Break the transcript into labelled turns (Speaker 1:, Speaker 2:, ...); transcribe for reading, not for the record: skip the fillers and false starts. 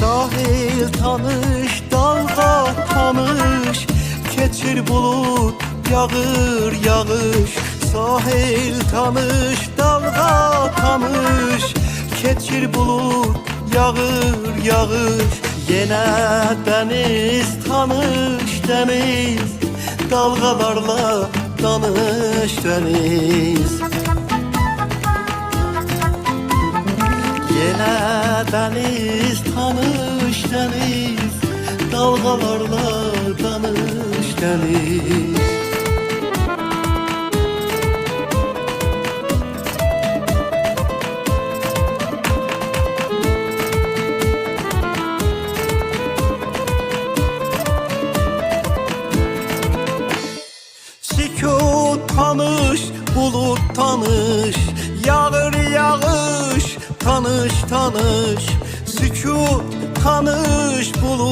Speaker 1: Sahil tanış, dalga tanış, keçir bulut, yağır yağış. Sahil tanış, dalga tanış, keçir bulut, yağır yağış. Yine deniz tanış deniz, dalgalarla danış deniz. Yine deniz tanış deniz, dalgalarla danış deniz. Sükut tanış, bulut tanış, yağır yağış tanış tanış. Sükut tanış, bulut